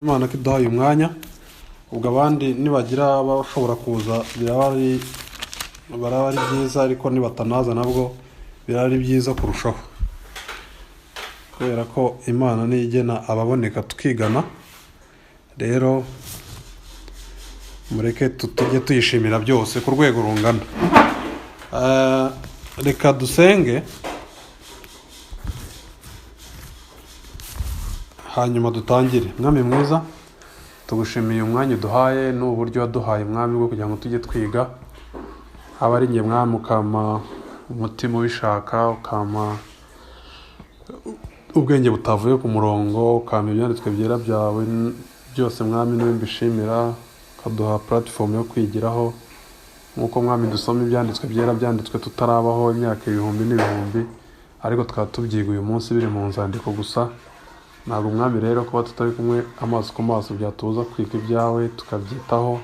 Imana ko iduhaye umwanya ubwo abandi nibagira bashobora kuza biraba ari byiza, ariko nibatanaza nabwo biraba ari byiza kurushaho, kubera ko Imana niyo igena ababoneka tukigana. Rero mureke tujye tuyishimira byose ku rwego rungana. Reka dusenge hanyuma dutangire. Mwami mwiza, tugushimiye umwanya uduhaye n'uburyo waduhaye mwami bwo kugira ngo tujye twiga. Haba ari njye mwami ukama umutima ubishaka, ukama ubwenge butavuye ku murongo, ukama ibyanditswe byera byawe byose mwami niwe mbishimira, ukaduha platform yo kwigiraho. Nk'uko mwami dusoma ibyanditswe byera byanditswe tutarabaho imyaka ibihumbi n'ibihumbi, ariko tukaba tubyiga uyu munsi biri mu nzandiko gusa. Ntabwo mwami rero kuba tutari kumwe amaso ku maso byatuza kwiga ibyawe tukabyitaho,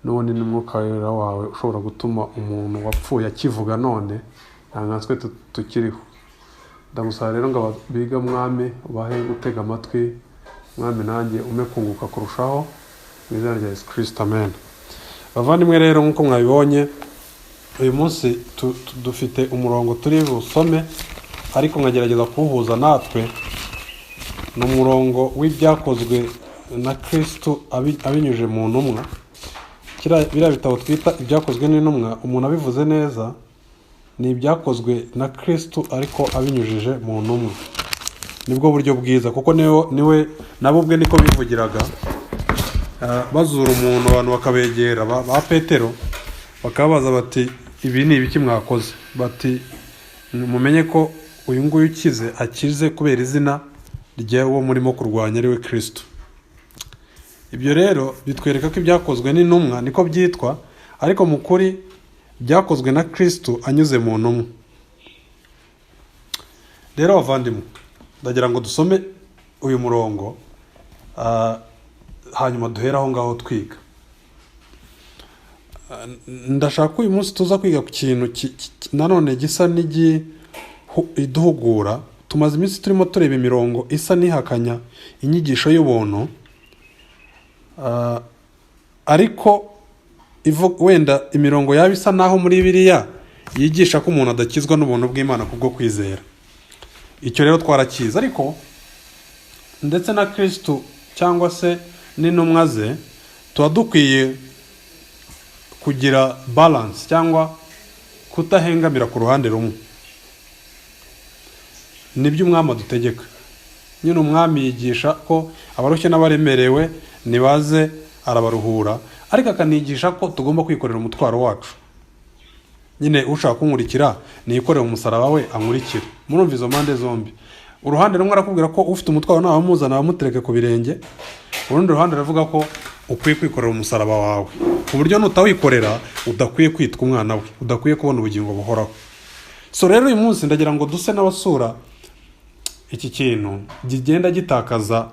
n'ubundi n'umwuka wera wawe ushobora gutuma umuntu wapfuye akivuga none ntanswe tukiriho. Ndagusaba rero ngo biga mwami ubahe gutega amatwi mwami, nanjye ume kunguka kurushaho mu izina rya Yesu Kristo, amen. Bavandimwe rero, nk'uko mwabibonye uyu munsi dufite umurongo turi busome, ariko nkagerageza kuwuhuza natwe. Ni umurongo w'ibyakozwe na Kristo abinyujije mu ntumwa. Biriya bitabo twita ibyakozwe n'intumwa, umuntu abivuze neza ni ibyakozwe na Kristo ariko abinyujije mu ntumwa. Nibwo buryo bwiza, kuko niwe nabo ubwe niko bivugiraga. Bazura umuntu, abantu bakabegera ba Petero bakabaza bati ibi ni ibiki mwakoze? Bati mumenye ko uyu nguyu ukize akize kubera izina ryawo murimo kurwanya ari we Kristo. Ibyo rero bitwereka ko ibyakozwe n'intumwa niko byitwa, ariko mu kuri byakozwe na Kristo anyuze mu ntumwa. Rero bavandimwe, ndagira ngo dusome uyu murongo hanyuma duhera aho ngaho twiga. Ndashaka uyu munsi tuza kwiga ku kintu nanone gisa n'igiduhugura. Tumaze iminsi turimo tureba imirongo isa n'ihakanya inyigisho y'ubuntu, ariko wenda imirongo yaba isa naho muri Bibiliya yigisha ko umuntu adakizwa n'ubuntu bw'Imana kubwo kwizera. Icyo rero twarakiza, ariko ndetse na Kristo cyangwa se n'intumwa ze tuba dukwiye kugira balance cyangwa kutahengamira ku ruhande rumwe. Nibyo umwami adutegeka. Nyine umwami yigisha ko abarushye n'abaremerewe nibaze arabaruhura, ariko akanigisha ko tugomba kwikorera umutwaro wacu. Nyine ushaka kunkurikira niyikorere umusaraba we ankurikire. Murumva izo mpande zombi. Uruhande rumwe arakubwira ko ufite umutwaro nawe muzana abamutereke ku birenge, urundi ruhande aravuga ko ukwiye kwikorera umusaraba wawe, ku buryo nutawikorera udakwiye kwitwa umwana we, udakwiye kubona ubugingo buhoraho. So rero uyu munsi ndagira ngo duse n'abasura iki kintu gigenda gitakaza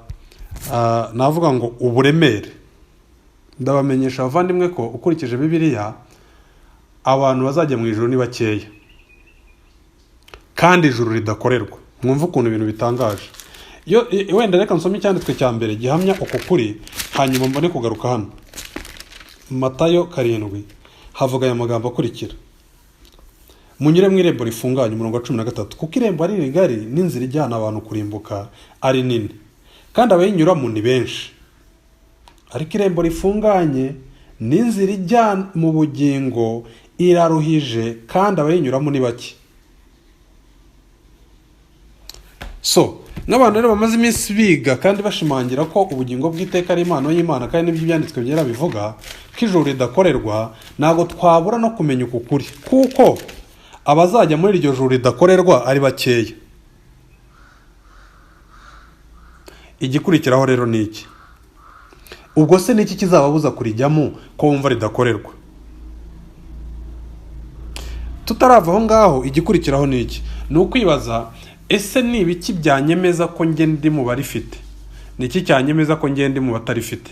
navuga ngo uburemere. Ndabamenyesha abavandimwe ko ukurikije Bibiliya abantu bazajya mu ijuru ni bakeya, kandi ijuru ridakorerwa. Mwumva ukuntu ibintu bitangaje. Wenda reka nsome icyanditswe cya mbere gihamya uko kuri, hanyuma mbone kugaruka hano. Matayo 7 havuga aya magambo akurikira: munyure mu irembo rifunganye, umurongo wa 13, kuko irembo ari rigari n'inzira ijyana abantu kurimbuka ari nini, kandi abayinyuramo ni benshi. Ariko irembo rifunganye n'inzira ijyana mu bugingo iraruhije, kandi abayinyuramo ni bake. So n'abantu rero bamaze iminsi biga kandi bashimangira ko ubugingo bw'iteka ari impano y'Imana, kandi n'ibyo byanditswe byera bivuga ko ijuru ridakorerwa, ntabwo twabura no kumenya uku kuri, kuko abazajya muri iryo juru ridakorerwa ari bakeya. Igikurikiraho rero ni iki? Ubwo se ni iki kizababuza kurijyamo ko wumva ridakorerwa? Tutarava aho ngaho, igikurikiraho ni iki? Ni ukwibaza, ese ni ibiki byanyemeza ko njye ndi mu barifite? Ni iki cyanyemeza ko njye ndi mu batarifite?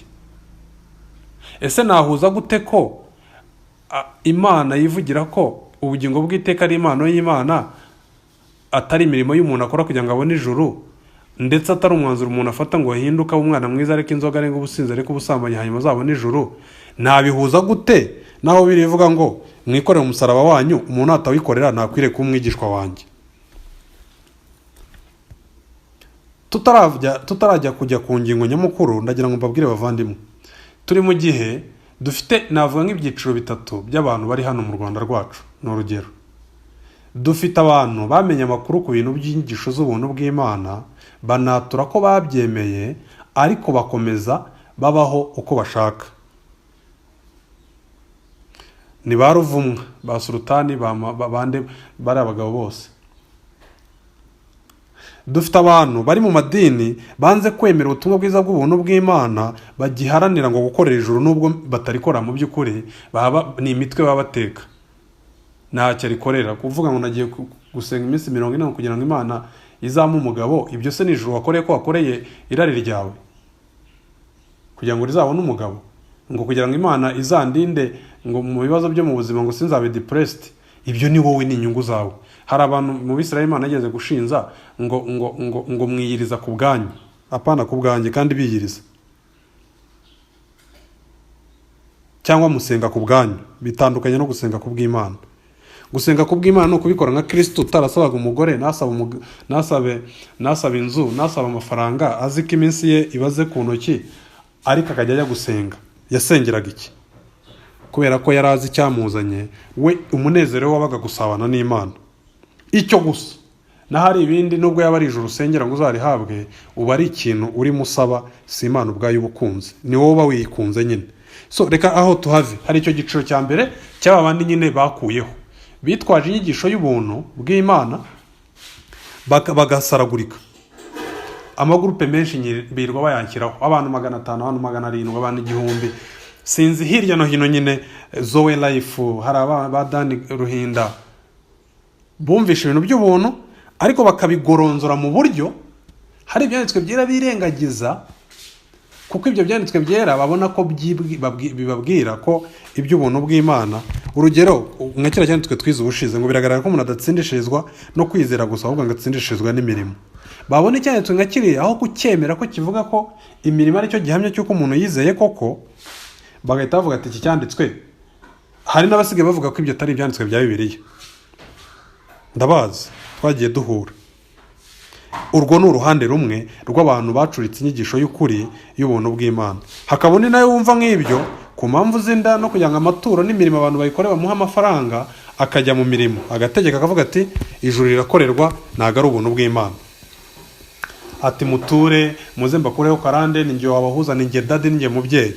Ese nahuza gute ko Imana yivugira ko ubugingo bw'iteka ari impano y'Imana, atari imirimo y'umuntu akora kugira ngo abone ijuru, ndetse atari umwanzuro umuntu afata ngo ahinduke umwana mwiza ariko inzoga ariko ubusinzi ariko ubusambanyi hanyuma azabona ijuru, nabihuza gute naho birivuga ngo mwikorere umusaraba wanyu, umuntu atawikorera ntakwiriye kuba umwigishwa wanjye. Tutarajya kujya ku ngingo nyamukuru, ndagira ngo mbabwire bavandimwe, turi mu gihe dufite navuga nk'ibyiciro bitatu by'abantu bari hano mu Rwanda rwacu. Ni urugero, dufite abantu bamenye amakuru ku bintu by'inyigisho z'ubuntu bw'Imana, banatura ko babyemeye ariko bakomeza babaho uko bashaka. Ni ba Ruvumwa, ba Sultani, bande bari abagabo bose. Dufite abantu bari mu madini banze kwemera ubutumwa bwiza bw'ubuntu bw'Imana, bagiharanira ngo gukorera ijuru nubwo batarikora mu by'ukuri, ni imitwe baba bateka ntacyo rikorera. Kuvuga ngo nagiye gusenga iminsi 40 kugira ngo Imana izamu umugabo, ibyo se ni ijuru wakoreye ko wakoreye irari ryawe kugira ngo rizabone umugabo? Ngo kugira ngo Imana izandinde ngo mu bibazo byo mu buzima ngo sinzabe depressed, ibyo ni wowe n'inyungu zawe. Hari abantu mu Bisirayeli Imana yageze gushinza ngo mwiyiriza ku bwanyu, apana ku bwanjye, kandi biyiriza, cyangwa musenga ku bwanyu, bitandukanye no gusenga ku bw'Imana. Gusenga ku bw'Imana no kubikora nka Kristo utarasabaga umugore, nasabe inzu, nasaba amafaranga, azi ko iminsi ye ibaze ku ntoki, ariko akajya ajya gusenga. Yasengeraga iki? Kubera ko yari azi icyamuzanye, we umunezero wabaga gusabana n'Imana. Icyo gusa. Na hari ibindi nubwo yaba ari ijuru usengera ngo uzarihabwe, uba ari ikintu urimo usaba, si Imana ubwayo ubukunze, ni wowe uba wikunze nyine. So reka aho tuhave, hari icyo giciro cya mbere cy'aba bandi nyine bakuyeho, bitwaje inyigisho y'ubuntu bw'Imana bagasaragurika. Amagurupe menshi birwa bayankiraho, abantu 500, abantu 700, abantu 1000, sinzi hirya no hino nyine. Zoe Life, hari ba Dani Ruhinda, bumvisha ibintu by'ubuntu ariko bakabigoronzora mu buryo hari ibyanditswe byera birengagiza, kuko ibyo byanditswe byera babona ko bibabwira ko iby'ubuntu bw'Imana. Urugero, nka kera cyanditswe twize ubushize ngo biragaragara ko umuntu adatsindishirizwa no kwizera gusa, ahubwo ngo atsindishirizwa n'imirimo. Babona icyanditswe nka kiriya, aho kucyemera ko kivuga ko imirimo ari cyo gihamya cy'uko umuntu yizeye koko, bagahita bavuga ati iki cyanditswe. Hari n'abasigaye bavuga ko ibyo atari ibyanditswe bya Bibiliya. Ndabazi, twagiye duhura. Urwo ni uruhande rumwe rw'abantu bacuritse inyigisho y'ukuri y'ubuntu bw'Imana. Hakabone nayo wumva nk'ibyo ku mpamvu z'inda no kugira ngo amaturo n'imirimo abantu bayikore bamuha amafaranga, akajya mu mirimo, agategeka akavuga ati ijuru rirakorerwa, ntago ari ubuntu bw'Imana. Ati muture, muze mbakureho karande, ninjye wabahuza, ninjye dadi, ninjye mubyeyi,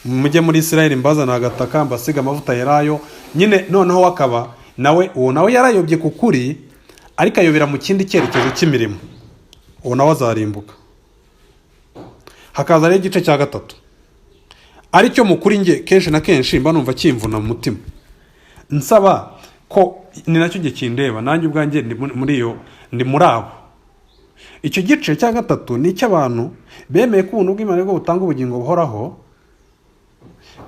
mujye muri Isirayeli mbazana agataka, mbasiga amavuta yerayo. Nyine noneho wakaba nawe uwo nawe yarayobye ku kuri, ariko ayobera mu kindi cyerekezo cy'imirimo, uwo nawe azarimbuka. Hakaza rero igice cya gatatu, aricyo mukuri nge kenshi na kenshi mba numva kimvuna mu mutima, nsaba ko ni nacyo gihe kindeba nanjye ubwanjye ndi muri abo. Icyo gice cya gatatu ni icy'abantu bemeye ko ubuntu bw'Imana bwo butanga ubugingo buhoraho,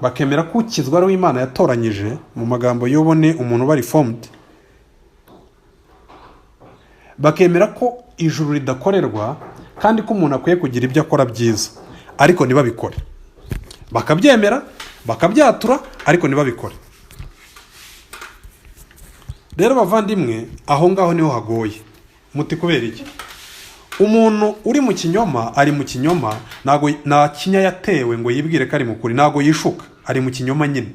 bakemera ko ukizwa ari Imana yatoranyije, mu magambo y'ubone umuntu bari formed, bakemera ko ijuru ridakorerwa kandi ko umuntu akwiye kugira ibyo akora byiza, ariko ntibabikore. Bakabyemera, bakabyatura, ariko ntibabikore. Rero bavandimwe, aho ngaho niho hagoye. Muti kubera iki? Umuntu uri mu kinyoma ari mu kinyoma, ntago nta kinya yatewe ngo yibwire ko ari mukuri, ntago yishuka, ari mu kinyoma nyine.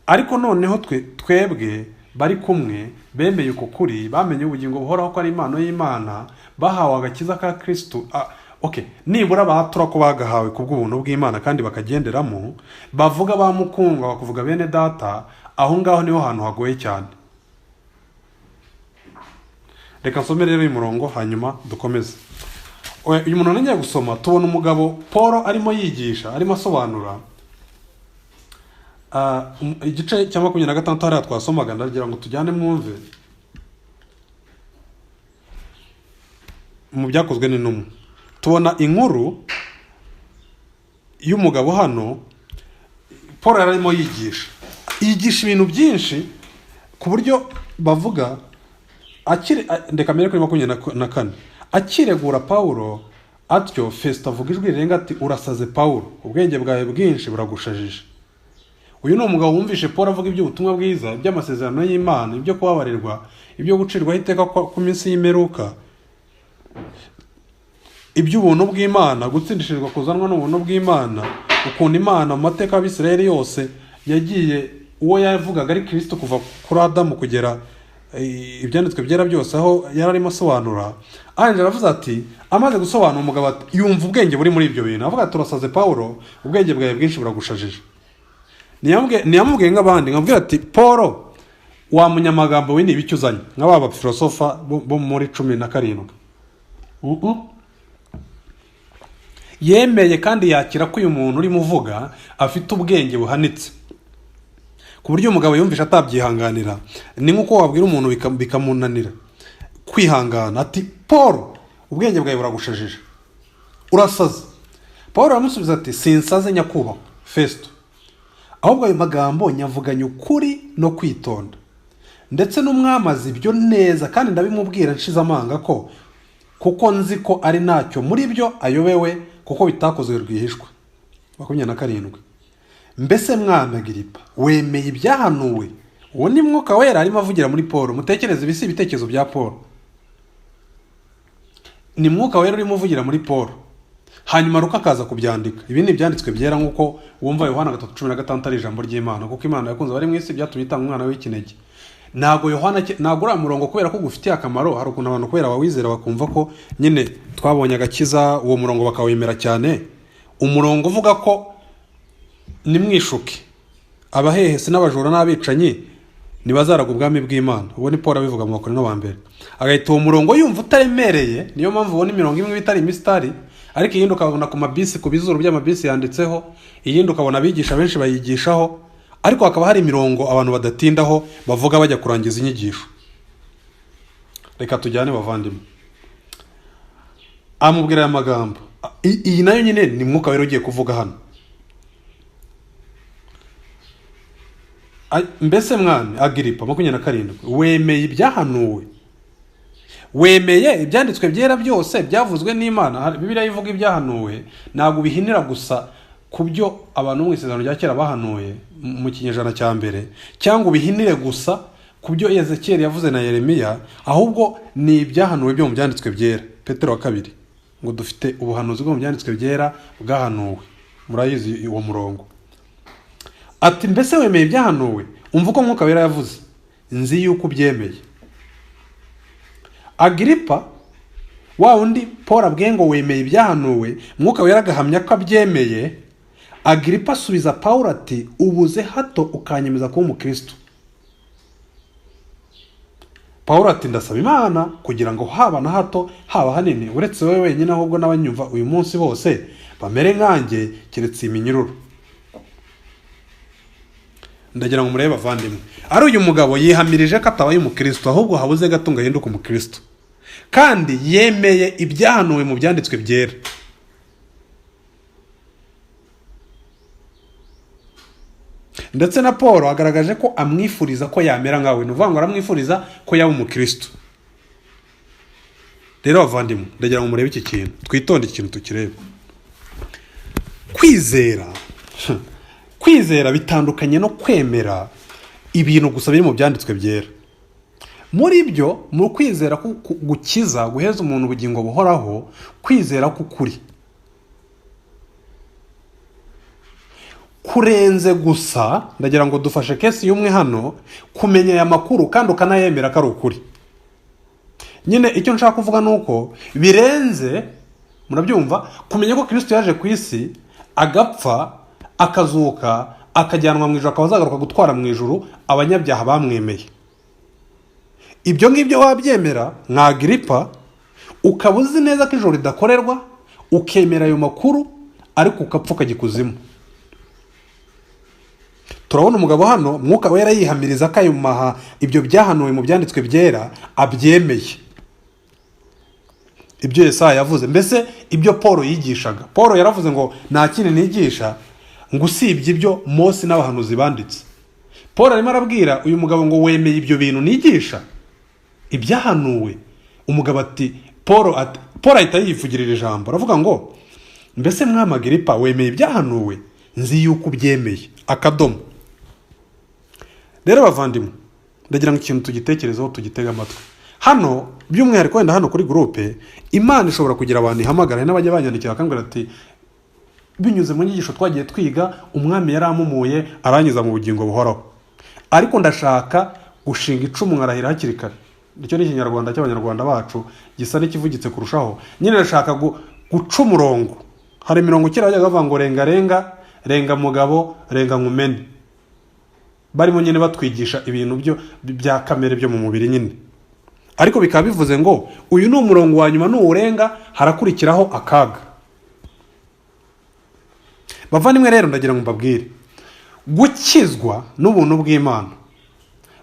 Ariko noneho twebwe bari kumwe bemeye uko kuri, bamenye ubugingo buhoraho ko ari impano y'Imana, bahawe agakiza ka Kristo. Nibura bahatura ko bagahawe kubw'ubuntu bw'Imana kandi bakagenderamo, bavuga bamukunga, bakavuga bene data, aho ngaho niho hantu hagoye cyane. Reka nsome rero uyu murongo hanyuma dukomeze. Uyu muntu ngiye gusoma, tubona umugabo Paul arimo yigisha, arimo asobanura igice cya 26 hariya twasomaga, ndagira ngo tujyane mwumve mu byakozwe n'intumwa. Tubona inkuru y'umugabo hano, Paul arimo yigisha ibintu byinshi ku buryo bavuga ndeka mbere kuri 24 akiregura Pawulo atyo, Festo avuga ijwi rirenga ati urasaze Pawulo, ubwenge bwawe bwinshi buragushajije. Uyu ni umugabo wumvishe Paul avuga iby'ubutumwa bwiza, iby'amasezerano y'Imana, ibyo kubabarirwa, ibyo gucirwaho iteka ku minsi y'imperuka, iby'ubuntu bw'Imana, gutsindishirizwa kuzanwa n'ubuntu bw'Imana, ukuntu Imana mu mateka y'Abisirayeli yose yagiye uwo yavugaga ari Kristo kuva kuri Adamu kugera ibyanditswe byera byose aho yari arimo asobanura. Angela aravuze ati amaze gusobanura umugabo ati yumva ubwenge buri muri ibyo bintu, avuga ati turasaze Pawulo, ubwenge bwawe bwinshi buragushajije. Niyamubwiye nk'abandi nkabwira ati Paul wa munyamagambo we n'ibiki uzanye nk'aba filosofa bo muri 17. Yemeye kandi yakira ko uyu muntu urimo uvuga afite ubwenge buhanitse ku buryo umugabo yumvisha atabyihanganira. Ni nk'uko wabwira umuntu bikamunanira kwihangana ati Paul ubwenge bwawe buragushajije, urasaze. Paul aramusubiza ati sinsaze nyakubahwa Festo, ahubwo ayo magambo nyavuganye ukuri no kwitonda, ndetse n'umwamazi ibyo neza, kandi ndabimubwira nshize amanga ko kuko nzi ko ari ntacyo muri byo ayobewe, kuko bitakozwe rwihishwa. 27. Mbese Mwami Agiripa, wemeye ibyahanuwe? Uwo ni Mwuka Wera arimo avugira muri Paul. Mutekereze ibisi ibitekerezo bya Paul. Ni Mwuka Wera urimo uvugira muri Paul, hanyuma Luka akaza kubyandika. Ibi ni ibyanditswe byera nk'uko wumva Yohana 3:16 ari ijambo ry'Imana, kuko Imana yakunze bari mu isi byatumye itanga umwana w'ikinege. Ntago Yohana ntago uri murongo kubera ko gufitiye akamaro, hari ukuntu abantu kubera bawizera bakumva ko nyine twabonye agakiza, uwo murongo bakawemera cyane. Umurongo uvuga ko ni mwishuke abahehesi n'abajura n'abicanyi nibazaraga ubwami bw'Imana. Uwo ni Paul abivuga mu Bakorinto ba mbere. Agahita uwo murongo yumva utaremereye, niyo mpamvu ubona imirongo imwe bitari mistari, ariko iyindi ukabona ku mabisi, ku bizuru by'amabisi yanditseho, iyindi ukabona abigisha benshi bayigishaho, ariko hakaba hari imirongo abantu badatindaho bavuga bajya kurangiza inyigisho. Reka tujyane bavandimwe. Amubwira aya magambo. Iyi nayo nyine ni Mwuka Wera ugiye kuvuga hano. Mbese Mwami Agiripa 27, wemeye ibyahanuwe? Wemeye ibyanditswe byera byose byavuzwe n'Imana? Bibiliya ivuga ibyahanuwe, ntabwo bihinira gusa kubyo abantu mu isezerano rya kera bahanuye mu kinyejana cya mbere, cyangwa bihinire gusa kubyo Ezekiel yavuze na Yeremiya, ahubwo ni ibyahanuwe byo mu byanditswe byera. Petero 2 ngo dufite ubuhanuzi bwo mu byanditswe byera bwahanuwe. Murayizi uwo murongo. Ati mbese wemeye ibyahanuwe? Umva uko Mwuka Wera yavuze, nzi yuko ubyemeye. Agiripa wa undi Paul abwiye ngo wemeye ibyahanuwe, Mwuka Wera agahamya ko abyemeye. Agiripa asubiza Paul ati ubuze hato ukanyemeza kuba umukristo. Paul ati ndasaba Imana kugira ngo haba na hato haba hanini uretse wowe wenyine, ahubwo n'abanyumva uyu munsi bose bamere nkanjye keretse iminyururu. Ndagira ngo murebe bavandimwe, ari uyu mugabo yihamirije ko atabaye umukristo, ahubwo habuze gato ngo ahinduke umukristo, kandi yemeye ibyahanuwe mu byanditswe byera. Ndetse na Paul agaragaje ko amwifuriza ko yamera nkawe, nuvuga ngo aramwifuriza ko yaba umukristo. Rero bavandimwe, ndagira ngo murebe iki kintu, twitonde ikintu tukirebe. Kwizera bitandukanye no kwemera ibintu gusa biri mu byanditswe byera. Muri byo, mu kwizera gukiza, guheza umuntu ubugingo buhoraho, kwizera k'ukuri kurenze gusa, ndagira ngo dufashe kesi y'umwe hano, kumenya aya makuru kandi ukanayemera ko ari ukuri. Nyine icyo nshaka kuvuga nuko birenze, murabyumva, kumenya ko Kristo yaje ku isi agapfa akazuka akajyanwa mu ijuru, akabazagaruka gutwara mu ijuru abanyabyaha bamwemeye. Ibyo ngibyo wabyemera nka Agiripa, ukaba uzi neza ko ijuru ridakorerwa, ukemera ayo makuru, ariko ukapfa ukagikuzimu. Turabona umugabo hano Mwuka Wera yihamiriza ko ayo ibyo byahanuwe mu byanditswe byera abyemeye. Ibyo Yesaya yavuze, mbese ibyo Paul yigishaga. Paul yaravuze ngo nta kindi nigisha ngo usibye ibyo Mose n'abahanuzi banditse. Paul arimo arabwira uyu mugabo ngo wemeye ibyo bintu nigisha. ibyahanuwe. Umugabo ati Paul ahita yivugirira ijambo aravuga ngo mbese mwami Agiripa wemeye ibyahanuwe? Nzi yuko ubyemeye. Akadomo. Rero bavandimwe, ndagira ngo ikintu tugitekerezaho, tugitega amatwi. Hano by'umwihariko wenda hano kuri groupe, Imana ishobora kugira abantu ihamagara n'abajya banyandikira akambwira ati binyuze mu nyigisho twagiye twiga umwami yaramumuye arangiza mu bugingo buhoraho, ariko ndashaka gushinga icumu nkarahira hakiri kare. Nicyo ni ikinyarwanda cy'abanyarwanda bacu gisa n'ikivugitse kurushaho. Nyine ndashaka guca umurongo. Hari imirongo kera bajyaga bavuga ngo renga mugabo renga nkumene, barimo nyine batwigisha ibintu bya kamere byo mu mubiri nyine. Ariko bikaba bivuze ngo uyu ni umurongo wa nyuma, nuwurenga harakurikiraho akaga. Bavandimwe rero ndagira ngo mbabwire, gukizwa n'ubuntu bw'Imana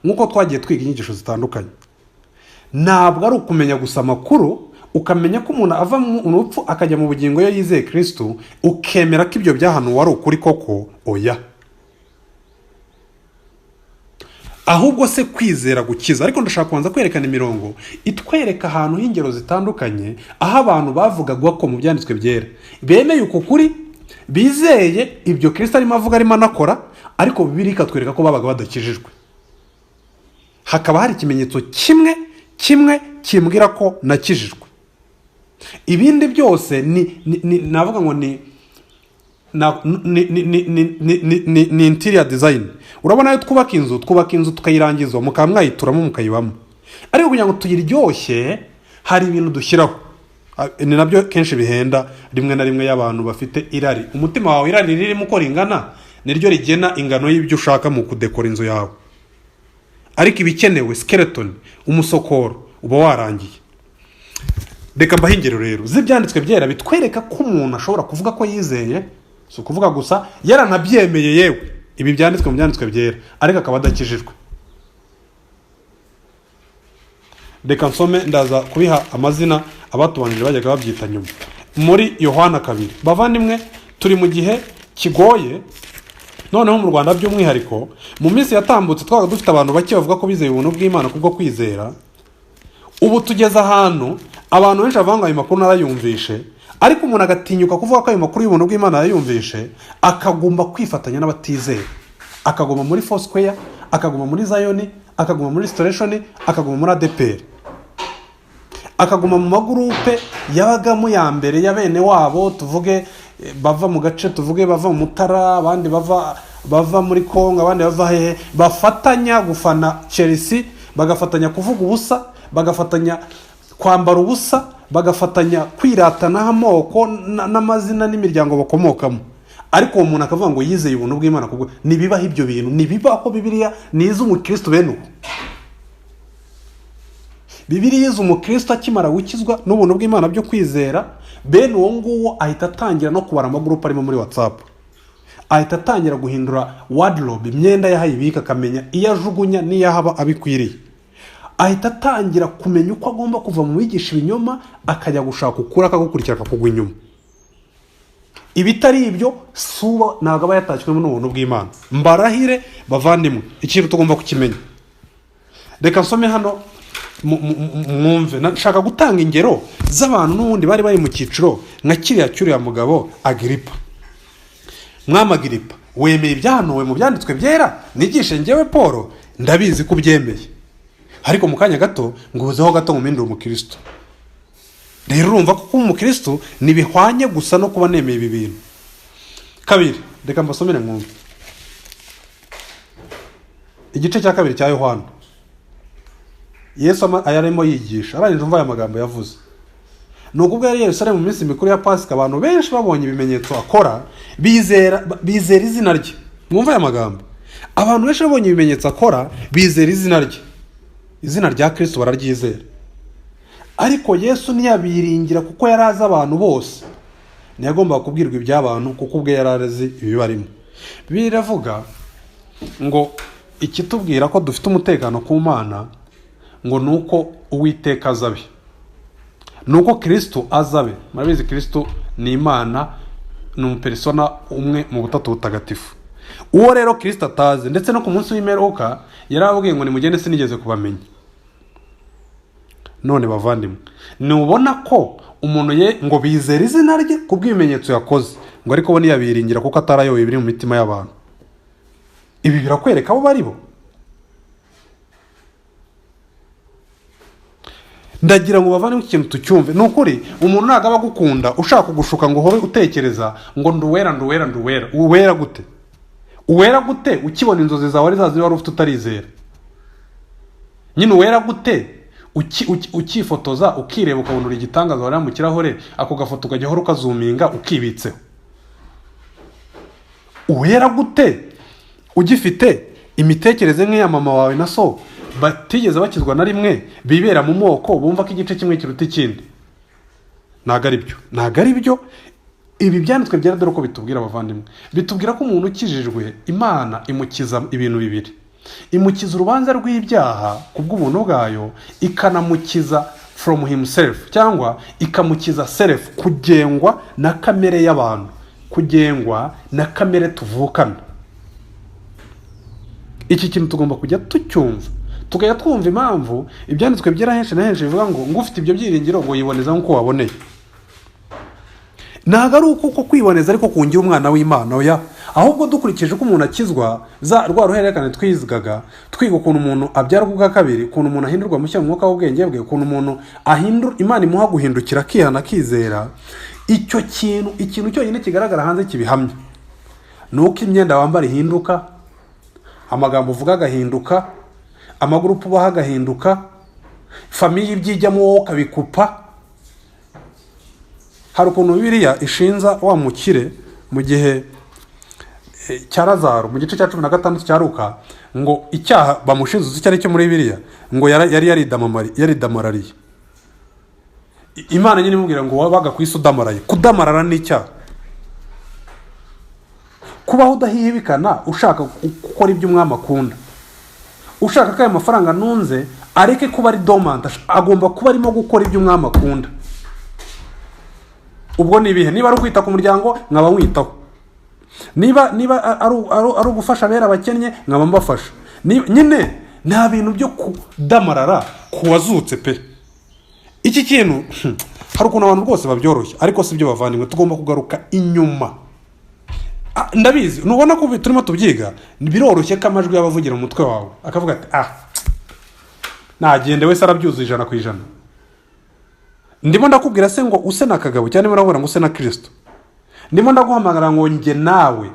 nk'uko twagiye twiga inyigisho zitandukanye, ntabwo ari ukumenya gusa amakuru ukamenya ko umuntu ava mu rupfu akajya mu bugingo iyo yizeye Kristo, ukemera ko ibyo byahanuwe ari ukuri koko. Oya, ahubwo se kwizera gukiza. Ariko ndashaka kubanza kwerekana imirongo itwereka ahantu h'ingero zitandukanye aho abantu bavugaga ko mu byanditswe byera bemeye uko kuri, bizeye ibyo Kristo arimo avuga arimo anakora, ariko Bibiliya ikatwereka ko babaga badakijijwe. Hakaba hari ikimenyetso kimwe kimbwira ko nakijijwe. Ibindi byose navuga ngo ni interior design. Urabona yo twubaka inzu tukayirangiza mukaba mwayituramo mukayibamo, ariko kugira ngo tuyiryoshye hari ibintu dushyiraho. Ni nabyo kenshi bihenda rimwe na rimwe y'abantu bafite irari. Umutima wawe irari ririmo uko ringana niryo rigena ingano y'ibyo ushaka mu kudekora inzu yawe, ariko ibikenewe skeleton, umusokoro uba warangiye. Reka mbahe ingero rero z'ibyanditswe byera bitwereka ko umuntu ashobora kuvuga ko yizeye, si ukuvuga gusa yaranabyemeye yewe ibi byanditswe mu byanditswe byera, ariko akaba adakijijwe. Reka nsome, ndaza kubiha amazina abatubanije bajyaga babyita nyuma. Muri Yohana 2. Bavandimwe, turi mu gihe kigoye noneho mu Rwanda by'umwihariko. Mu minsi yatambutse twabaga dufite abantu bake bavuga ko bizeye ubuntu bw'Imana kubwo kwizera. Ubu tugeze ahantu abantu benshi bavuga ngo ayo makuru narayumvishe, ariko umuntu agatinyuka kuvuga ko ayo makuru y'ubuntu bw'Imana yarayumvishe, akagomba kwifatanya n'abatizera, akagomba muri Foursquare, akagomba muri Zion, akagomba muri Restoration, akagomba muri ADPR, akagomba mu magurupe yabagamo ya mbere ya bene wabo, tuvuge bava mu gace, tuvuge bava mu Mutara, abandi bava muri Kongo, abandi bava hehe, bafatanya gufana Chelsea, bagafatanya kuvuga ubusa, bagafatanya kwambara ubusa, bagafatanya kwiratana amoko n'amazina n'imiryango bakomokamo. Ariko uwo muntu akavuga ngo yizeye ubuntu bw'Imana kubwo, nibibaho ibyo bintu, nibibaho. Bibiliya niza umukristo bene uko. Bibiliya yiza umukristo akimara gukizwa n'ubuntu bw'Imana byo kwizera, bene uwo nguwo ahita atangira no kubara amagurupe arimo muri WhatsApp, ahita atangira guhindura wardrobe, imyenda yahayibika, akamenya iyo ajugunya n'iyo haba abikwiriye, ahita atangira kumenya uko agomba kuva mu bigisha ibinyoma akajya gushaka ukuri, akagukurikira akakugwa inyuma. Ibitari ibyo suba ntabwo aba yatashywe n'ubuntu bw'Imana. Mbarahire bavandimwe, ikintu tugomba kukimenya. Reka nsome hano mwumve. Nashaka gutanga ingero z'abantu n'ubundi bari mu cyiciro nka kiriya cyuriya mugabo Agiripa. Mwami Agiripa, wemeye ibyahanuwe mu byanditswe byera? Nigishe njyewe Paul, ndabizi ko ubyemeye, ariko mu kanya gato nguzeho gato ngumindura umukristo. Rero urumva ko kuba umukristo nibihwanye gusa no kuba nemeye ibi bintu. 2, reka mbasomere mwumve. Igice cya 2 cya Yohana. Yesu ayarimo yigisha, arangije umva aya magambo yavuze. Nubwo yari Yerusalemu mu minsi mikuru ya Pasika, abantu benshi babonye ibimenyetso akora, bizera izina rye. Mwumva aya magambo. Abantu benshi babonye ibimenyetso akora, bizera izina rye. Izina rya Kristo bararyizera. Ariko Yesu ntiyabiringira kuko yari azi abantu bose. Ntiyagombaga kubwirwa iby'abantu kuko ubwe yari arazi ibibarimo. Bibiliya iravuga ngo ikitubwira ko dufite umutekano ku Mana ngo nuko Uwiteka azabe, nuko Kristo azabe. Murabizi Kristo ni Imana, ni umupersona umwe mu butatu butagatifu. Uwo rero Kristo atazi, ndetse no ku munsi w'imperuka yarababwiye ngo nimugende sinigeze kubamenya. none bavandimwe, nubona ko umuntu ngo bizera izina rye kubw'ibimenyetso yakoze, ngo ariko bo ntiyabiringira kuko atarayoboye biri mu mitima y'abantu. Ibi birakwereka abo bari bo. Ndagira ngo bavane ikintu tucyumve. Ni ukuri umuntu ntago aba agukunda ushaka kugushuka ngo hobe utekereza ngo nduwera. Uwera gute? Uwera gute ukibona inzozi zawe ari zazi wari ufite utarizera? Nyine uwera gute ukifotoza ukireba ukabona uri igitangaza wari mu kirahure, ako gafoto ukajya hora ukazuminga ukibitseho? Uwera gute ugifite imitekerereze nk'iya mama wawe na so batigeze bakizwa na rimwe, bibera mu moko bumva ko igice kimwe kiruta ikindi? Ntago ari byo. Ibi byanditswe byera dore uko bitubwira abavandimwe. Bitubwira ko umuntu ukijijwe Imana imukiza ibintu bibiri. Imukiza urubanza rw'ibyaha kubw'ubuntu bwayo, ikanamukiza from himself, cyangwa ikamukiza self, kugengwa na kamere y'abantu, kugengwa na kamere tuvukana. Iki kintu tugomba kujya tucyumva, tukajya twumva impamvu ibyanditswe byera henshi na henshi bivuga ngo ufite ibyo byiringiro ngo yiboneza nk'uko waboneye. Ntago ari uko kwiboneza ariko kungira umwana w'Imana, oya. Ahubwo dukurikije ko umuntu akizwa rwa ruhererekane twizigaga, twiga ukuntu umuntu abyara ubwa kabiri, ukuntu umuntu ahindurwa mushya mu mwuka w'ubwenge bwe, ukuntu umuntu Imana imuha guhindukira akihana akizera. Ikintu cyonyine kigaragara hanze kibihamya nuko imyenda wambara ihinduka, amagambo uvuga agahinduka, amagurupu ubaha agahinduka, famiye ibyijyamo wowe ukabikupa. Hari ukuntu Bibiliya ishinza wa mukire mu gihe cya Lazaro mu gice cya 16 cya Luka, ngo icyaha bamushinze icyo ari cyo muri Bibiliya, ngo yari yaridamarariye. Imana nyine imubwira ngo wabaga ku isi udamaraye. Kudamarara ni icyaha. Kubaho udahibikana ushaka gukora ibyo umwami akunda, ushaka ko aya mafaranga nunze areke kuba ari dormant, agomba kuba arimo gukora ibyo umwami akunda. Ubwo ni ibihe? Niba ari ukwita ku muryango nkaba mwitaho, niba ari ugufasha abera abakennye nkaba mbafasha. Nyine nta bintu byo kudamarara kuwazutse pe. Iki kintu hari ukuntu abantu rwose babyoroshye, ariko si byo bavandimwe. Tugomba kugaruka inyuma. Ndabizi nubona ko turimo tubyiga biroroshye ko amajwi y'abavugira mu mutwe wawe akavuga ati nagende wese arabyuzuye 100%. Ndimo ndakubwira se ngo use na kagabo cyane murabura ngo use na Kristo. Ndimo ndaguhamagara ngo nge nawe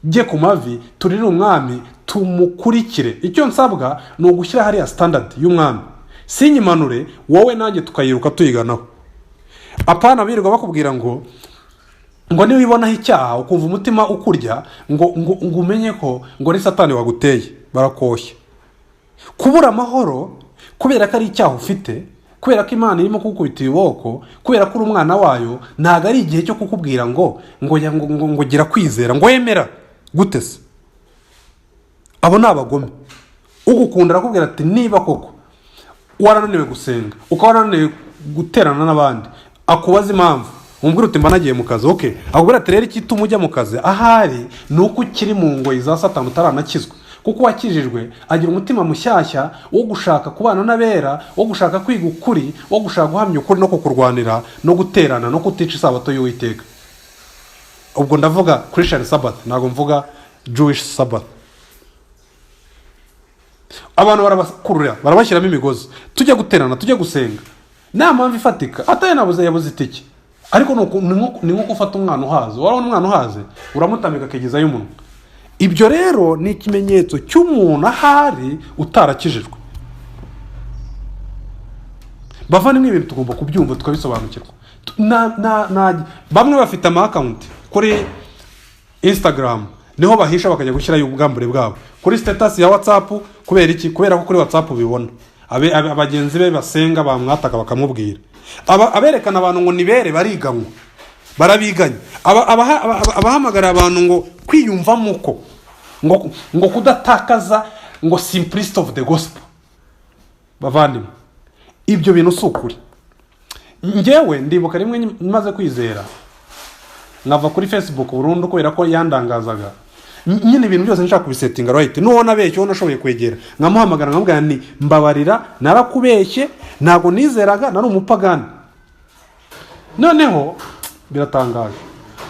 jye ku mavi turire umwami tumukurikire. Icyo nsabwa ni ugushyira hariya standard y'umwami, sinyimanure wowe nanjye tukayiruka tuyiganaho. Apana birirwa bakubwira ngo niba ibonaho icyaha ukumva umutima ukurya ngo umenye ko ngo ni Satani waguteye, barakoshya. Kubura amahoro kubera ko ari icyaha ufite, kubera ko Imana irimo kugukubita iboko, kubera ko uri umwana wayo, ntago ari igihe cyo kukubwira ngo gira kwizera, ngo yemera gute se? Abo ni abagome. Ugukunda arakubwira ati niba koko warananiwe gusenga, ukarananiwe guterana n'abandi, akubaza impamvu, umbwira uti mba nagiye mu kazi. Okay, akubwira ati rero ikituma ujya mu kazi ahari ni uko ukiri mu ngoyi za Satani utaranakizwa. Kuko wakijijwe agira umutima mushyashya wo gushaka kubana n'abera, wo gushaka kwiga ukuri, wo gushaka guhamya ukuri no kukurwanira no guterana no kutica isabato y'Uwiteka. Ubwo ndavuga Christian Sabbath, ntago mvuga Jewish Sabbath. Abantu barabakurura, barabashyiramo imigozi, tujya guterana, tujya gusenga. Nta mpamvu ifatika, ataye nabuze yabuze itike. Ariko ni nko gufata umwana uhaze. Warabona umwana uhaze uramutamika akagezayo umunwa. Ibyo rero ni ikimenyetso cy'umuntu ahari utarakijijwe. Bavandimwe ibintu tugomba kubyumva tukabisobanukirwa. Bamwe bafite ama account kuri Instagram, niho bahisha bakajya gushyirayo ubwambure bwabo. Kuri status ya WhatsApp, kubera iki? Kubera ko kuri WhatsApp bibona. Abagenzi be basenga bamwataka bakamubwira. Aberekana abantu ngo nibere bariganywa. Barabiganya. Abahamagara abantu ngo kwiyumvamo uko ngo kudatakaza ngo simplicity of the gospel. Bavandimwe, ibyo bintu sukuri. Ngewe ndibuka rimwe maze kwizera nkava kuri Facebook burundu kubera ko yandangazaga. nyine ibintu byose nshaka kubisetinga right. Nubona abeshye wowe nashoboye kwegera nkamuhamagara nkamubwira nti mbabarira narakubeshye ntago nizeraga nari umupagani. Noneho biratangaje,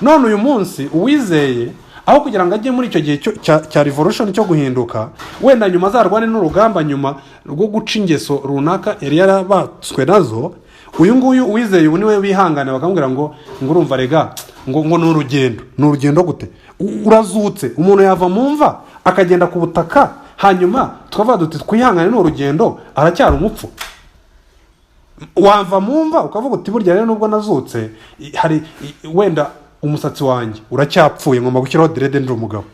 none uyu munsi uwizeye aho kugira ngo ajye muri icyo gihe cya revolution cyo guhinduka, wenda nyuma azarwane n'urugamba nyuma rwo guca ingeso runaka yari yarabatswe nazo, uyu nguyu uwizeye ubu niwe wihangane bakamubwira ngo urumva rega ngo ni urugendo gute? Urazutse, umuntu yava mu mva akagenda ku butaka, hanyuma tukavuga duti twihangane n'urugendo, aracyari umupfu. Wava mu mva ukavuga uti burya rero nubwo nazutse hari wenda umusatsi wanjye uracyapfuye, ngomba gushyiraho direde ndi umugabo.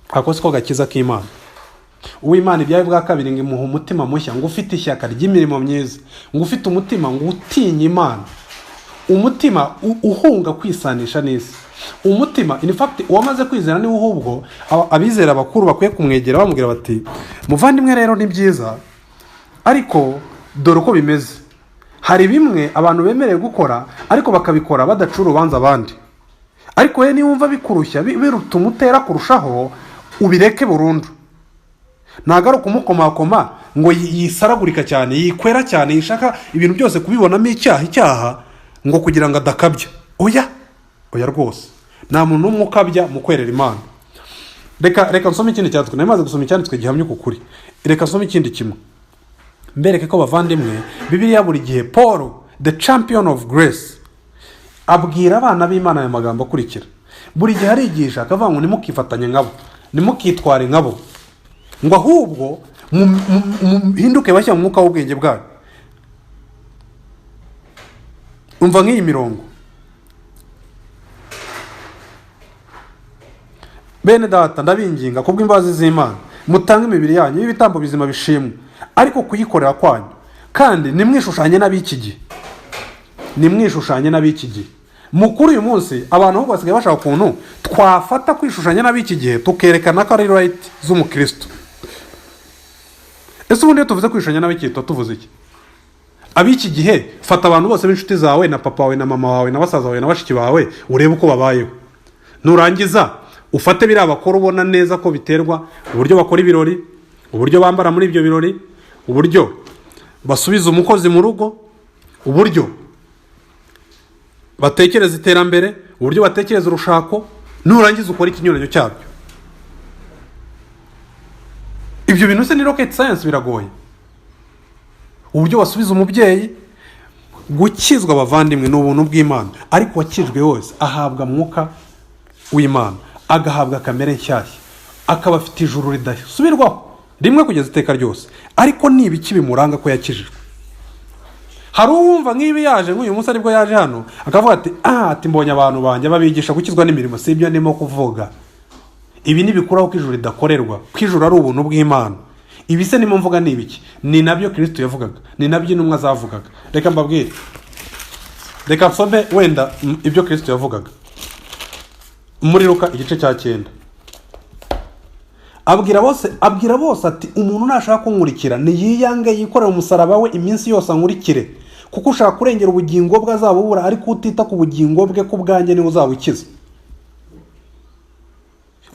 Ako siko gakiza k'Imana. Uw'Imana ibyawe bwa kabiri ngo imuha umutima mushya, ngo ufite ishyaka ry'imirimo myiza, ngo ufite umutima ngo utinya Imana, umutima uhunga kwisanisha n'isi, umutima in fact uwamaze kwizera ni uhubwo abizera bakuru bakwiye kumwegera bamubwira bati muvandimwe rero ni byiza, ariko dore uko bimeze. Hari bimwe abantu bemerewe gukora ariko bakabikora badacura urubanza abandi, ariko we niwumva bikurushya biruta umutera kurushaho ubireke burundu. Ntago ari ukumukomakoma ngo yisaragurika cyane, yikwera cyane, yishaka ibintu byose kubibonamo icyaha ngo kugira ngo adakabya. Oya rwose nta muntu n'umwe ukabya mu kwerera Imana. Reka nsome ikindi cyanditswe, namaze gusoma icyanditswe gihamya ukuri. Reka nsome ikindi kimwe mbereke ko bavandimwe Bibiliya buri gihe Paul the champion of grace abwira abana b'Imana aya magambo akurikira. Buri gihe arigisha akavuga ngo nimukifatanye nkabo, nimukitware nkabo, ngo ahubwo hinduke bashya mu mwuka w'ubwenge bwayo. Umva nk'iyi mirongo: bene data ndabinginga kubw'imbabazi z'Imana mutange imibiri yanyu y'ibitambo bizima bishimwe, ariko kuyikorera kwanyu, kandi nimwishushanye n'ab'iki gihe. Mukuru uyu munsi abantu ahubwo basigaye bashaka ukuntu twafata kwishushanya n'ab'iki gihe tukerekana ko ari right z'umukristo. Ese ubundi iyo tuvuze kwishushanya n'ab'iki gihe tuvuze iki? Ab'iki gihe fata abantu bose b'inshuti zawe na papa wawe na mama wawe na basaza bawe na bashiki bawe urebe uko babayeho, nurangiza ufate biriya bakora ubona neza ko biterwa uburyo bakora ibirori, uburyo bambara muri ibyo birori, uburyo basubiza umukozi mu rugo, uburyo batekereza iterambere, uburyo batekereza urushako, nurangiza ukora ikinyuranyo cyabyo. Ibyo bintu se ni rocket science, biragoye. Uburyo basubiza umubyeyi, gukizwa bavandimwe n'ubuntu bw'Imana, ariko wakijwe wose ahabwa mwuka w'Imana, agahabwa kamere nshyashya, akaba afite ijuru ridasubirwaho rimwe kugeza iteka ryose. Ariko niba iki bimuranga ko yakijijwe? Hari uwumva nk'ibi yaje nk'uyu munsi aribwo yaje hano akavuga ati mbonye abantu banjye babigisha gukizwa n'imirimo. Si ibyo ndimo kuvuga. Ibi nibikuraho ko ijuru ridakorerwa, ko ijuru ari ubuntu bw'Imana. Ibi se nimo mvuga ni ibiki? Ni nabyo Kristo yavugaga, ni nabyo intumwa zavugaga. Reka mbabwire, reka nsome wenda ibyo Kristo yavugaga muri Luka igice cya 9. Abwira bose ati umuntu nashaka kunkurikira niyiyange yikorera umusaraba we iminsi yose ankurikire, kuko ushaka kurengera ubugingo bwe azabubura, ariko utita ku bugingo bwe ku bwanjye niwe uzabukiza.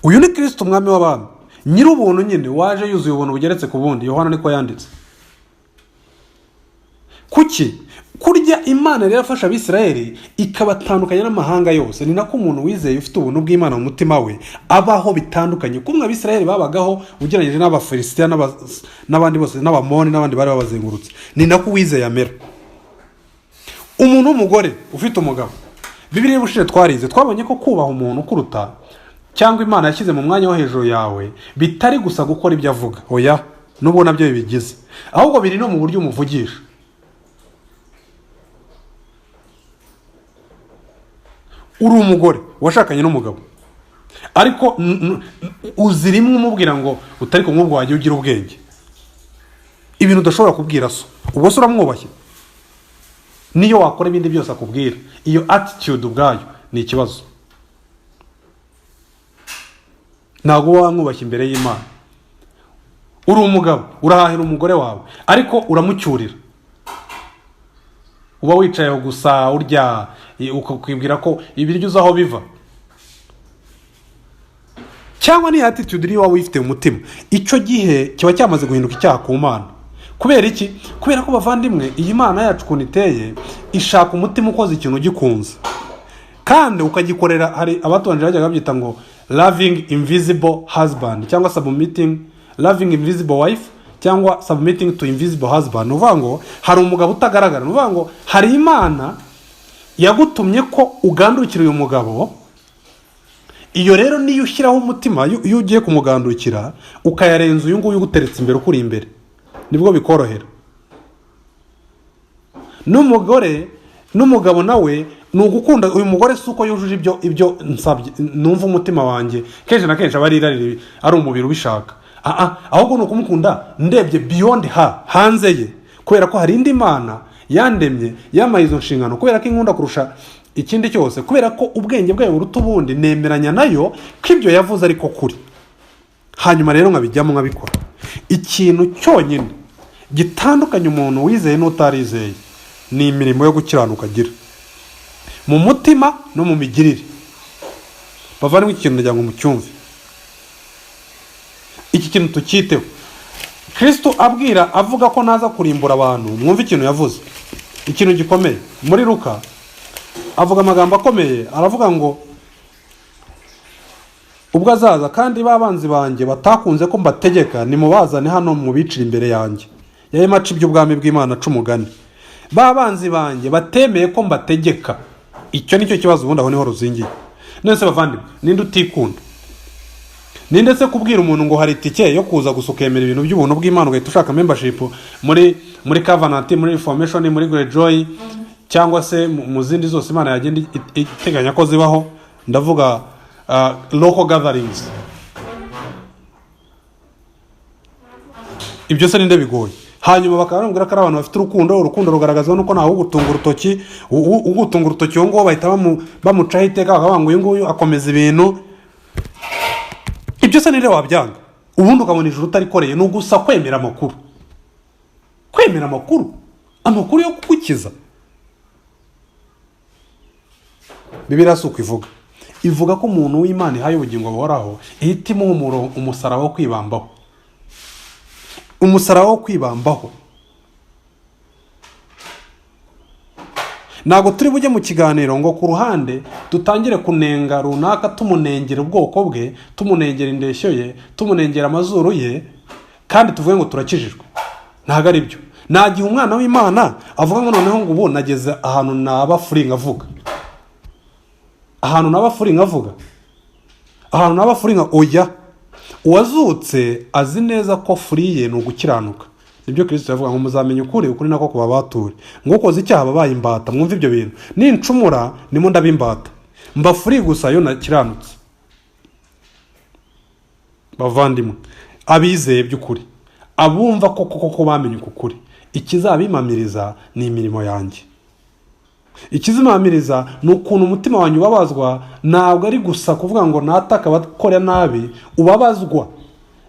Uyu ni Kristo umwami w'abami, nyir'ubuntu nyine, waje yuzuye ubuntu bugeretse ku bundi. Yohana niko yanditse. Kuki? Kurya Imana rero yafasha Abisirayeli ikabatandukanya n'amahanga yose. Ni nako umuntu wizeye ufite ubuntu bw'Imana mu mutima we abaho bitandukanye. Kumwe Abisirayeli babagaho ugereranyije n'Abafilisitiya n'abandi bose, n'Abamoni n'abandi bari babazengurutse. Ni nako wizeye amera. Umuntu w'umugore ufite umugabo, Bibiliya y'ubushize twarize twabonye ko kubaha umuntu kuruta cyangwa Imana yashyize mu mwanya wo hejuru yawe bitari gusa gukora ibyo avuga. Oya, n'ubu nabyo bibigize, ahubwo biri no mu buryo umuvugisha. Uri umugore washakanye n'umugabo, ariko uzirimwe umubwira ngo utari kumwubwo wagiye ugira ubwenge, ibintu udashobora kubwira so, ubwo se uramwubashye? Niyo wakora ibindi byose akubwira, iyo attitude ubwayo ni ikibazo. Ntabwo wamwubashye imbere y'Imana. Uri umugabo urahahira umugore wawe, ariko uramucyurira. Uba wicayeho gusa urya, ukakwibwira ko ibiryo uzaho biva. cyangwa ni attitude iri wawe uyifite mu mutima, icyo gihe kiba cyamaze guhinduka icyaha ku Mana. Kubera iki? Kubera ko bavandimwe, iyi Mana yacu ukuntu iteye, ishaka umutima ukoze ikintu gikunze kandi ukagikorera. Hari abatubanje bajyaga babyita ngo loving invisible husband cyangwa submitting, loving invisible wife cyangwa submitting to invisible husband. Uvuga ngo hari umugabo utagaragara, uvuga ngo hari Imana yagutumye ko ugandukira uyu mugabo. Iyo rero niyo ushyiraho umutima, iyo ugiye kumugandukira ukayarenza uyu nguyu uguteretse imbere, ukuri imbere, nibwo bikorohera. N'umugore n'umugabo nawe ni ugukunda uyu mugore, si uko yujuje ibyo nsabye numva umutima wanjye kenshi na kenshi aba ari umubiri ubishaka, ahubwo ni ukumukunda ndebye beyond hanze ye, kubera ko hari indi Mana yandemye yamaye izo nshingano, kubera ko inkunda kurusha ikindi cyose, kubera ko ubwenge bwayo buruta ubundi, nemeranya nayo ko ibyo yavuze ariko kuri. Hanyuma rero nkabijyamo nkabikora. Ikintu cyonyine gitandukanye umuntu wizeye n'utarizeye ni imirimo yo gukiranuka agira mu mutima no mu migirire. Bavandimwe, iki kintu ndagira ngo mucyumve, iki kintu tukiteho. Kristo avuga ko naza kurimbura abantu, mwumve ikintu yavuze, ikintu gikomeye. Muri Luka avuga amagambo akomeye, aravuga ngo ubwo azaza kandi babanzi banjye batakunze ko mbategeka, nimubazane hano mubicira imbere yanjye. Yaye maci by'ubwami bw'Imana c'umugani. Babanzi banjye batemeye ko mbategeka. Icyo nicyo kibazo ubundi aho niho ruzingiye. Nese bavandimwe, ninde utikunda? Ninde se kubwira umuntu ngo hari itike yo kuza gusukemera ibintu by'ubuntu bw'Imana ugahita ushaka membership muri Covenant, muri Reformation, muri Greyjoy cyangwa se mu zindi zose Imana yagenda iteganya ko zibaho, ndavuga local gatherings. Ibyo se ninde bigoye? Hanyuma bakarambwira ko ari abantu bafite urukundo rugaragazwa nuko ntawe ugutunga urutoki, ugutunga urutoki ngo bahita bamucaho iteka, bakavuga ngo uyu nguyu akomeza ibintu. Ibyo se ninde wabyanga? Ubundi ukabona ijuru utarikoreye, ni ugusa kwemera amakuru. Kwemera amakuru yo kugukiza. Bibiliya si uko ivuga ko umuntu w'Imana ihaye ubugingo buhoraho ihitimo umusaraba wo kwibambaho. Umusaraba wo kwibambaho. Ntabwo turi bujye mu kiganiro ngo ku ruhande dutangire kunenga runaka, tumunengera ubwoko bwe, tumunengera indeshyo ye, tumunengera amazuru ye, kandi tuvuge ngo turakijijwe. Ntabwo ari byo. Nagihe umwana w'Imana avuga ngo noneho ngo ubu nageze ahantu naba free ngavuga. Ahantu naba free oya. Uwazutse azi neza ko free ye ni ugukiranuka. Nibyo Kristo yavuga ngo muzamenye ukuri nako kuba bature. Ngo ukoze icyaha babaye imbata. Mwumva ibyo bintu. Nincumura nimo ndabimbata. Mba free gusa yo nakiranutse. Bavandimwe, abizeye by'ukuri, abumva ko bamenye ukuri, ikizabimamiriza ni imirimo yanjye. Ikizimamiriza ni ukuntu umutima wanyu ubabazwa, ntabwo ari gusa kuvuga ngo nataka abakora nabi, ubabazwa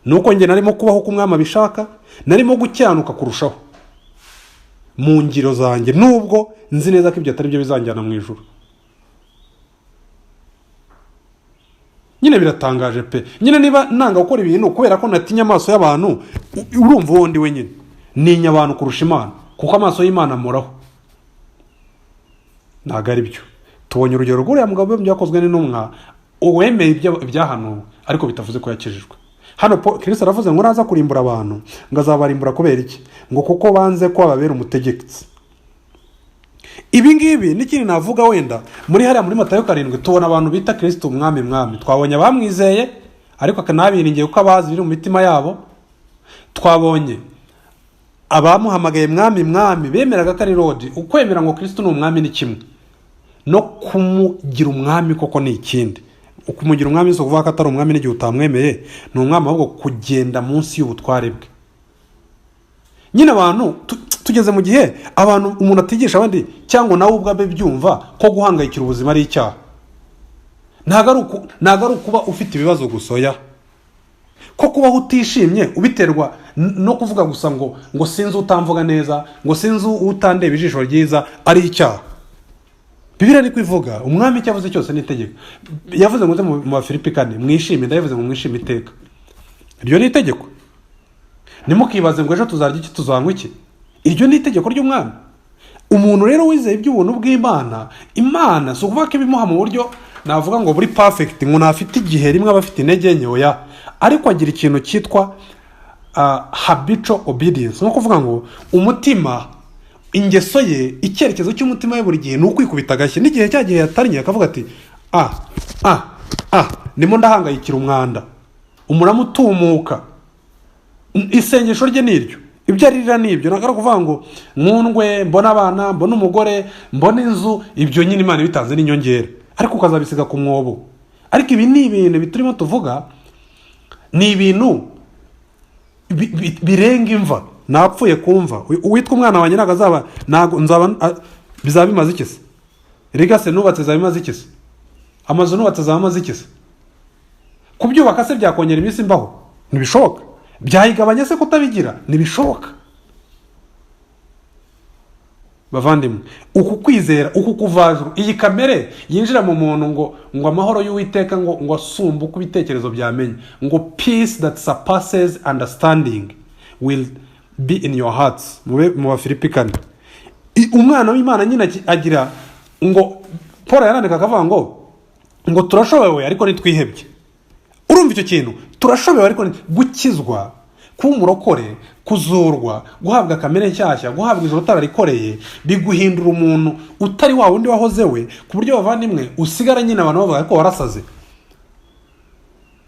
nuko nge narimo kubaho ku Mwami abishaka, narimo gukiranuka kurushaho mu ngiro zanjye, nubwo nzi neza ko ibyo atari byo bizanjyana mu ijuru. Nyine biratangaje pe. Nyine niba nanga gukora ibintu kubera ko natinya amaso y'abantu, urumva wondi wenyine ninya abantu kurusha Imana, kuko amaso y'Imana amuraho. Ntabwo ari byo. Tubonye urugero rw'uriya mugabo byakozwe n'intumwa, uwemeye ibyahanuwe ariko bitavuze ko yakijijwe. Hano Kristo aravuze ngo naza kurimbura abantu, ngo azabarimbura kubera iki? Ngo kuko banze ko ababera umutegetsi. Ibi ngibi n'ikindi navuga wenda muri hariya muri Matayo 7 tubona abantu bita Kristo mwami. Twabonye abamwizeye ariko akanabiringiye kuko abazi biri mu mitima yabo. Twabonye abamuhamagaye mwami bemeraga ko ari Lord. Ukwemera ngo Kristo ni umwami ni kimwe, no kumugira umwami koko ni ikindi. Ukumugira umwami so kuvuga ko atari umwami n'igihe utamwemeye, ni umwami ahubwo kugenda munsi y'ubutware bwe. Nyine abantu tugeze mu gihe abantu umuntu atigisha abandi cyangwa nawe ubwabe byumva ko guhangayikira ubuzima ari icyaha. Ntago ari kuba ufite ibibazo gusoya, ko kubaho utishimye ubiterwa no kuvuga gusa ngo sinzi utamvuga neza, ngo sinzi utandeba ijisho ryiza ari icyaha. Bibiliya niko ivuga, umwami icyo avuze cyose ni itegeko. Yavuze ngo mu Bafilipi 4 mwishime, ndabivuze ngo mwishime iteka. Iryo ni itegeko. Nimukibaze ngo ejo tuzarya iki tuzanywa iki. Iryo ni itegeko ry'umwami. Umuntu rero wizeye iby'ubuntu bw'Imana, Imana so kuvuga ko ibimuha mu buryo navuga ngo buri perfect, ngo nafite igihe rimwe abafite intege nke oya, ariko agira ikintu cyitwa habitual obedience. Nko kuvuga ngo umutima, ingeso ye, icyerekezo cy'umutima we buri gihe ni ukwikubita agashyi. N'igihe cyagiye yatarnya akavuga ati nimo ndahangayikira umwanda, umuramutumuka, isengesho rye niryo, ibyo aririra nibyo. Nagara kuvuga ngo nkundwe, mbona abana, mbona umugore, mbona inzu, ibyo nyine Imana bitanze n'inyongera, ariko ukazabisiga ku mwobo. Ariko ibi ni ibintu biturimo tuvuga, ni ibintu birenga imva. Napfuye kumva witwa umwana wanjye nagazaba nago nzaba bizaba bimaze ikise. Rega se nubatse zaba bimaze ikise. Amazu nubatse zaba bimaze ikise. Kubyubaka se byakongera iminsi mbaho? Nibishoboka. Byayigabanya se kutabigira? Nibishoboka. Bavandimwe, uku kwizera, uku kuvajuru, iyi kamere yinjira mu muntu ngo amahoro y'Uwiteka ngo asumba uko ibitekerezo byamenye, ngo peace that surpasses understanding will be in your hearts. Mu Bafilipi 4 umwana w'Imana nyine agira ngo Paul yarandika akavuga ngo turashobewe ariko nitwihebye. Urumva icyo kintu? Turashobewe ariko gukizwa, kuba umurokore, kuzurwa, guhabwa kamere nshyashya, guhabwa ijoro utararikoreye, biguhindura umuntu utari wa wundi wahoze we, ku buryo bavandimwe usigara nyine abantu bavuga ko warasaze.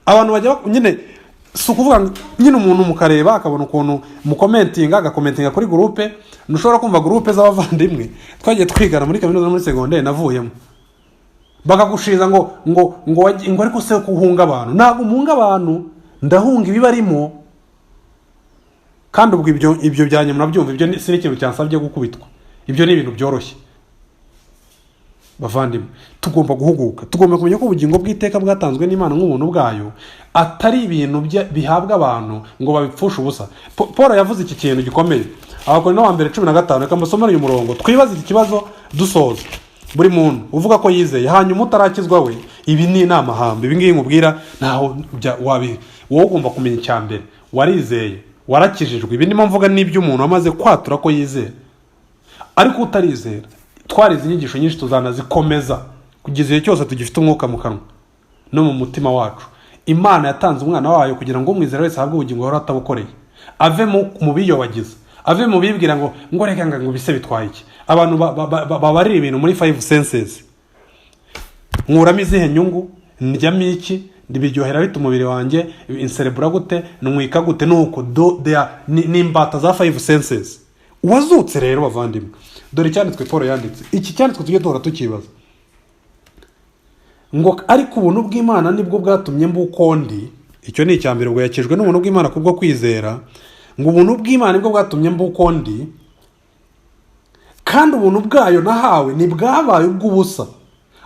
Abantu bajya nyine si ukuvuga nyine umuntu mukareba akabona ukuntu mukomentinga, agakomentinga kuri groupe. Ntushobora kumva groupe z'abavandimwe twagiye twigana muri kaminuza muri secondaire navuyemo, bakagushiriza ngo ariko se kuhunga abantu. Ntabwo muhunga abantu, ndahunga ibibarimo. Kandi ubwo ibyo byanye murabyumva, ibyo si ikintu cyansabye gukubitwa, ibyo ni ibintu byoroshye. Bavandimwe, tugomba guhuguka, tugomba kumenya ko ubugingo bw'iteka bwatanzwe n'Imana nk'ubuntu bwayo, atari ibintu bihabwa abantu ngo babipfushe ubusa. Paul yavuze iki kintu gikomeye, Abakorinto wa mbere 15, reka musomere uyu murongo twibaze iki kibazo dusoza. Buri muntu uvuga ko yizeye hanyuma utarakizwa we, ibi ni inama hambe. Ibi ngiyi nkubwira naho wowe ugomba kumenya icyambere, warizeye, warakijijwe. Ibi ndimo mvuga n'ibyo umuntu amaze kwatura ko yizeye. Ariko utarizera, twarize inyigisho nyinshi tuzanazikomeza kugeza igihe cyose tugifite umwuka mu kanwa no mu mutima wacu. Imana yatanze umwana wayo kugira ngo umwizera wese ahabwe ubugingo buhoraho atabukoreye, ave mu biyobagiza, ave mu bibwira ngo reka ngo bise bitwaye iki. Abantu babarira ibintu muri 5 senses. Nkuramo izihe nyungu, ndyamo iki, ndibiryohera bita umubiri wanjye, inserebura gute, nwika gute, nuko ni imbata za 5 senses. Wazutse rero bavandimwe, dore cyanditswe Paul yanditse. Iki cyanditswe tujye duhora tukibaza ngo ariko ubuntu bw'Imana nibwo bwatumye mbukondi. Icyo ni icyambere, ubwo yakijwe n'ubuntu bw'Imana kubwo kwizera. Ngo ubuntu bw'Imana nibwo bwatumye mbukondi, kandi ubuntu bwayo nahawe ntibwabaye ubw'ubusa,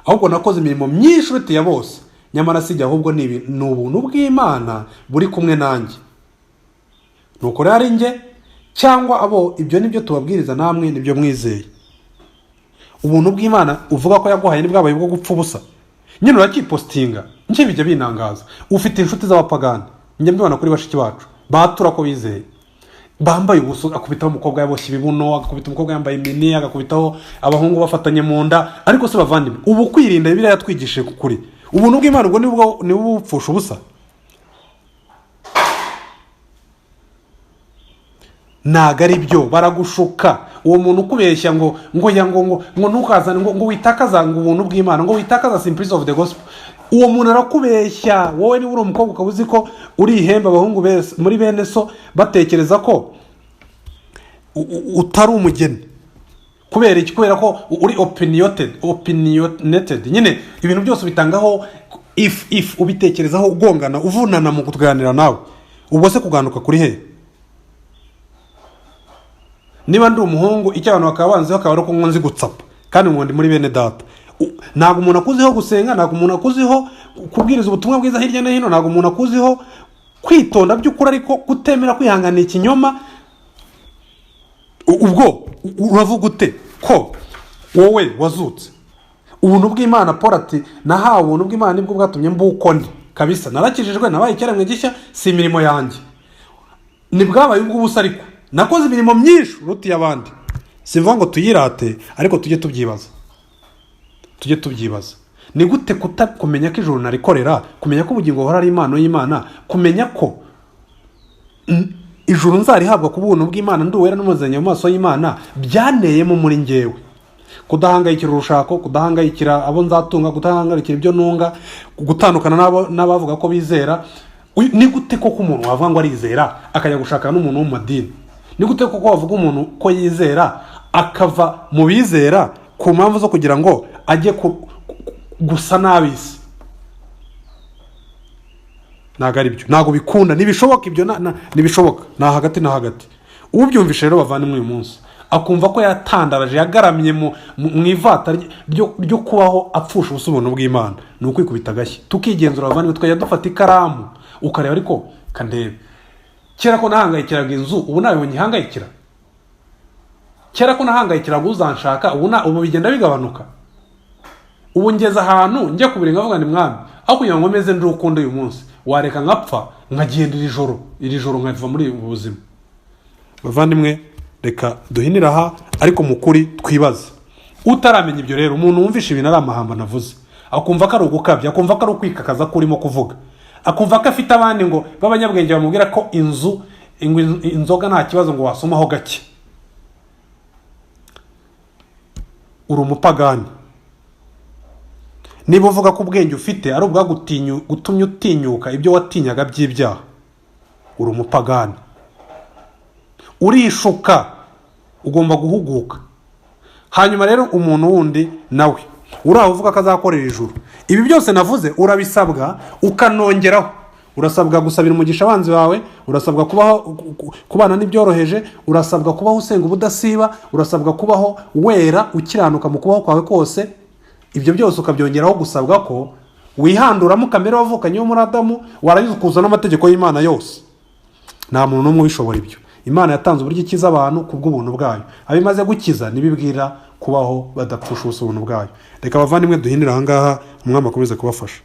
ahubwo nakoze imirimo myinshi urutiye bose. Nyamara sijya, ahubwo ni ubuntu bw'Imana buri kumwe nanjye. Nuko rero ari njye cyangwa abo, ibyo nibyo tubabwiriza, namwe nibyo mwizeye. Ubuntu bw'Imana uvuga ko yaguhaye nibwabaye bwo gupfa ubusa. Nyine urakipostinga, njye bijya binangaza. Ufite inshuti z'abapagani, njye mbibona kuri bashiki bacu batura ko bizeye, bambaye ubuso, akubitaho umukobwa yaboshye ibibuno, akubita umukobwa yambaye imini, agakubitaho abahungu bafatanye mu nda. Ariko se bavandimwe, ubu kwirinda Bibiliya yatwigishije kukuri. Ubuntu bw'Imana ubwo nibwo bupfusha ubusa. Naga ari byo, baragushuka. Uwo muntu ukubeshya ngo ntukazane ngo witakaza ngo ubuntu bw'Imana, ngo witakaza simplicity of the gospel. Uwo muntu arakubeshya. Wowe ni uri umukobwa ukabuzi ko uri ihembe abahungu bese muri bene so batekereza ko utari umugeni. Kubera iki? Kubera ko uri opinionated. Nyine ibintu byose bitangaho if ubitekerezaho ugongana, uvunana mu kuganira nawe. Ubwo se kuganuka kuri he? Niba ndi umuhungu, icyo abantu bakabanze bakaba ari ko nzi gutsapa, kandi ngo ndi muri bene data. Ntabwo umuntu akuziho gusenga, ntabwo umuntu akuziho kubwiriza ubutumwa bwiza hirya no hino, ntabwo umuntu akuziho kwitonda by'ukuri, ariko kutemera kwihanganira ikinyoma. Ubwo uravuga ute ko wowe wazutse ubuntu bw'Imana. Paul ati nahawe ubuntu bw'Imana nibwo bwatumye mbuko ndi kabisa, narakijijwe, nabaye icyaremwe gishya, si imirimo yanjye nibwabaye ubw'ubusa, ariko nakoze imirimo myinshi urutiye abandi. Simvuga ngo tuyirate, ariko tujye tubyibaza. Ni gute kumenya ko ijuru narikorera, kumenya ko ubugingo buhora ari impano y'Imana, kumenya ko ijuru nzarihabwa ku buntu bw'Imana nduwera n'umuzanye mu maso y'Imana, byaneyemo muri njyewe kudahangayikira urushako, kudahangayikira abo nzatunga, kudahangayikira ibyo nunga, gutandukana n'abavuga ko bizera. Ni gute koko umuntu wavuga ngo arizera akajya gushakana n'umuntu wo mu madini? Ni gute koko wavuga umuntu ko yizera akava mu bizera ku mpamvu zo kugira ngo ajye gusa n'abisi? Ntago ari byo, ntago bikunda, ntibishoboka ibyo, ntibishoboka. Na hagati na hagati ubyumvishe rero bavandimwe uyu munsi akumva ko yatandaraje, yagaramye mu ivata ryo kubaho apfusha ubusa ubuntu bw'Imana, ni ukwikubita agashyi tukigenzura. Bavandimwe twajya dufata ikaramu ukareba, ariko kandebe, kera ko nahangayikiraga inzu, ubu nawe nyihangayikira? Kera ko nahangayikiraga uzanshaka, ubu bigenda bigabanuka? Ubu ngeze ahantu njya kubiri ngavuga ni mwami, aho kugira ngo meze ndi urukundo uyu munsi, wareka nkapfa nkagenda iri joro nkava muri ubu buzima. Bavandimwe reka duhinira aha, ariko mu kuri twibaze. Utaramenya ibyo rero, umuntu wumvisha ibintu ari amahamba navuze, akumva ko ari ugukabya, akumva ko ari ukwikakaza kurimo kuvuga, akumva ko afite abandi ngo b'abanyabwenge bamubwira ko inzoga nta kibazo, ngo wasomaho gake, uri umupagani. Niba uvuga ko ubwenge ufite ari gutumye utinyuka ibyo watinyaga by'ibyaha, uri umupagani, urishuka, ugomba guhuguka. Hanyuma rero umuntu wundi nawe uraho uvuga ko azakorera ijuru, ibi byose navuze urabisabwa ukanongeraho. Urasabwa gusabira umugisha abanzi bawe, urasabwa kubana n'ibyoroheje, urasabwa kubaho usenga ubudasiba, urasabwa kubaho wera ukiranuka mu kubaho kwawe kose. Ibyo byose ukabyongeraho gusabwa ko wihanduramo kamere wavukanye yo muri Adamu, warangiza kuza n'amategeko y'Imana yose. Nta muntu n'umwe ubishobora ibyo. Imana yatanze uburyo ikiza abantu kubw'ubuntu bwayo, abimaze gukiza nibibwira kubaho badapfusha ubuntu bwayo. Reka bavandimwe duhinira aha ngaha, umwami akomeze kubafasha.